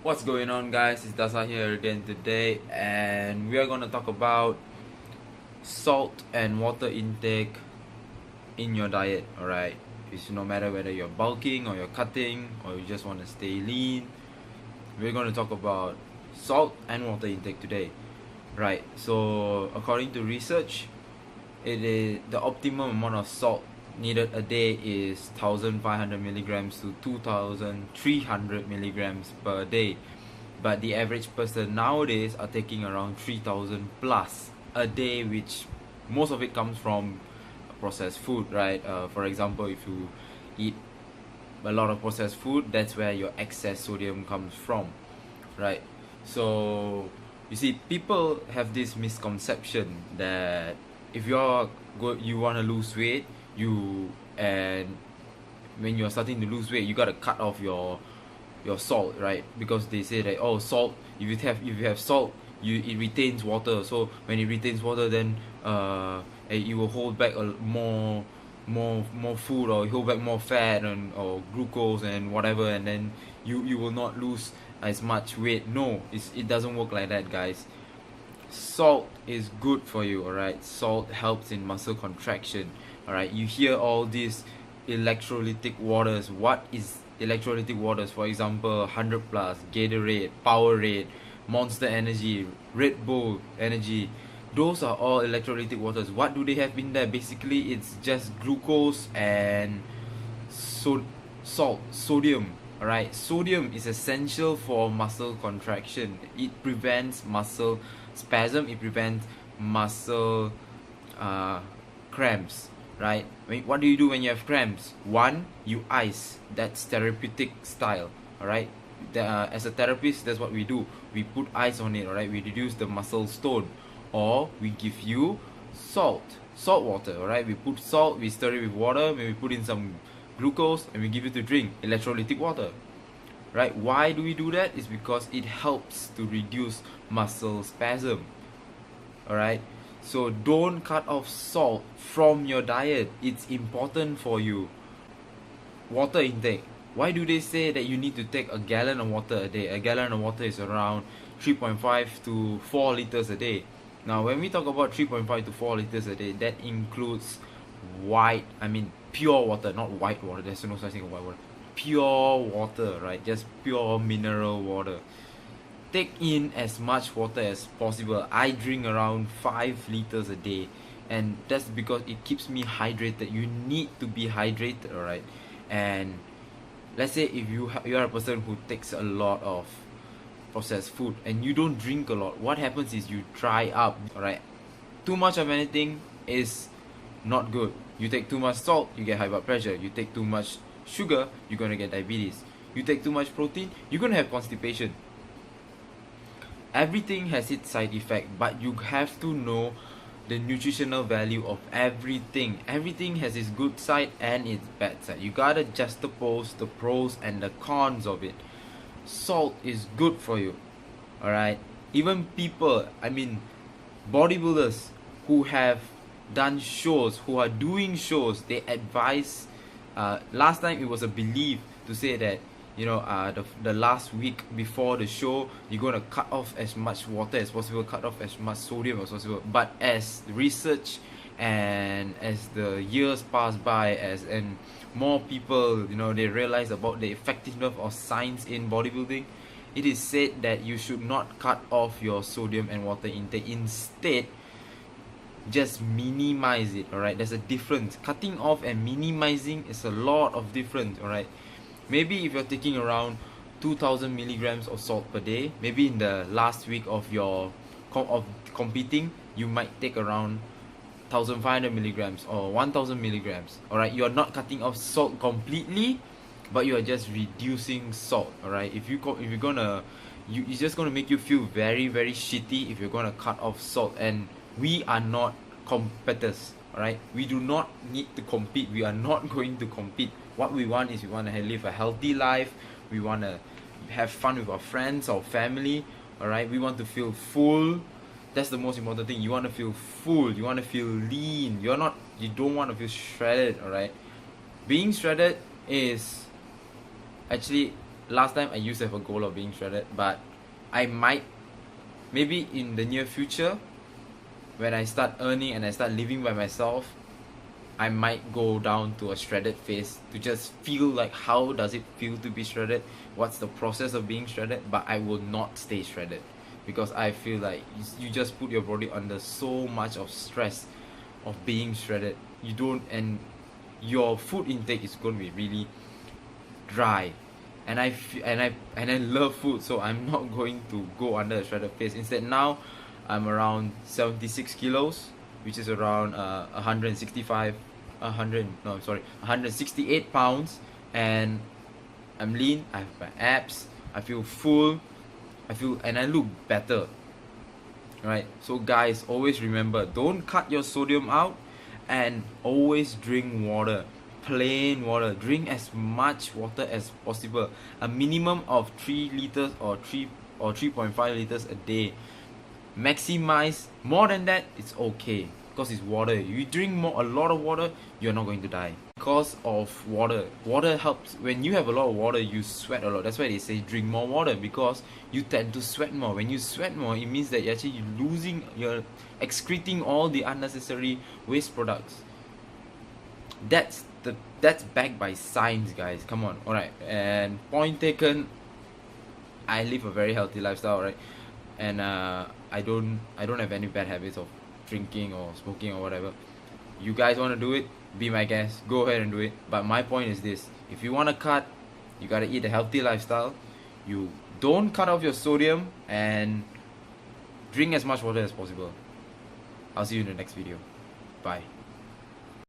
What's going on, guys? It's Dasa here again today, and we are going to talk about salt and water intake in your diet. Alright, it's no matter whether you're bulking or you're cutting or you just want to stay lean, we're going to talk about salt and water intake today. Right, so according to research, it is the optimum amount of salt needed a day is 1500 milligrams to 2300 milligrams per day, but the average person nowadays are taking around 3000 plus a day, which most of it comes from processed food, right? For example, if you eat a lot of processed food, that's where your excess sodium comes from, right? So you see, people have this misconception that if you want to lose weight, and when you're starting to lose weight, you gotta cut off your salt, right? Because they say that, oh, salt, if you have salt, it retains water. So when it retains water, then it will hold back more food, or hold back more fat or glucose and whatever, and then you will not lose as much weight. No, it doesn't work like that, guys. Salt is good for you, alright? Salt helps in muscle contraction, alright? You hear all these electrolytic waters. What is electrolytic waters? For example, 100 plus, Gatorade, Powerade, Monster Energy, Red Bull Energy. Those are all electrolytic waters. What do they have in there? Basically, it's just glucose and sodium. Alright, sodium is essential for muscle contraction. It prevents muscle spasm, it prevents muscle cramps, right? What do you do when you have cramps? One, you ice. That's therapeutic style, alright? As a therapist, that's what we do. We put ice on it, alright? We reduce the muscle tone. Or we give you salt water, alright? We put salt, we stir it with water, maybe put in some glucose, and we give it to drink, electrolytic water, right? Why do we do that? It's because it helps to reduce muscle spasm, alright? So don't cut off salt from your diet. It's important for you. Water intake. Why do they say that you need to take a gallon of water a day? A gallon of water is around 3.5 to 4 liters a day. Now, when we talk about 3.5 to 4 liters a day, that includes pure water, not white water. There's no such thing as white water. Pure water, right? Just pure mineral water. Take in as much water as possible. I drink around 5 liters a day, and that's because it keeps me hydrated. You need to be hydrated, alright? And let's say if you are a person who takes a lot of processed food and you don't drink a lot, what happens is you dry up, alright? Too much of anything is not good. You take too much salt, you get high blood pressure. You take too much sugar, you're gonna get diabetes. You take too much protein, you're gonna have constipation. Everything has its side effect, but you have to know the nutritional value of everything. Everything has its good side and its bad side. You gotta juxtapose the pros and the cons of it. Salt is good for you, alright? Even people, bodybuilders who have done shows, who are doing shows, they advise, last time it was a belief to say that, the last week before the show, you're going to cut off as much water as possible, cut off as much sodium as possible. But as research and as the years pass by, and more people, they realize about the effectiveness of science in bodybuilding, it is said that you should not cut off your sodium and water intake. Instead, just minimize it, alright? There's a difference. Cutting off and minimizing is a lot of difference, alright? Maybe if you're taking around 2000 milligrams of salt per day, maybe in the last week of your competing, you might take around 1500 milligrams or 1000 milligrams, alright? You're not cutting off salt completely, but you are just reducing salt, alright? If you're gonna, it's just gonna make you feel very, very shitty if you're gonna cut off salt. And we are not competitors, alright? We do not need to compete. We are not going to compete. What we want is we want to live a healthy life. We want to have fun with our friends, our family, alright? We want to feel full. That's the most important thing. You want to feel full. You want to feel lean. You don't want to feel shredded, alright? Being shredded is actually last time I used to have a goal of being shredded, but I might, maybe in the near future, when I start earning and I start living by myself, I might go down to a shredded phase to just feel like how does it feel to be shredded, what's the process of being shredded, but I will not stay shredded because I feel like you just put your body under so much of stress of being shredded. You don't, and your food intake is going to be really dry, and I love food, so I'm not going to go under a shredded phase. Instead, now I'm around 76 kilos, which is around 165 168 pounds, and I'm lean, I have my abs, I feel full, and I look better. Right, so guys, always remember, don't cut your sodium out, and always drink water, plain water. Drink as much water as possible, a minimum of 3 liters or 3.5 liters a day. Maximize more than that, it's okay, because it's water. You drink a lot of water, you're not going to die. Because of water helps. When you have a lot of water, you sweat a lot. That's why they say drink more water, because you tend to sweat more. When you sweat more, it means that you're excreting all the unnecessary waste products. That's backed by science, guys. Come on. Alright, and point taken, I live a very healthy lifestyle, right? And I don't have any bad habits of drinking or smoking or whatever. You guys want to do it, be my guest, go ahead and do it. But my point is this: if you want to cut, you gotta eat a healthy lifestyle. You don't cut off your sodium, and drink as much water as possible. I'll see you in the next video. Bye.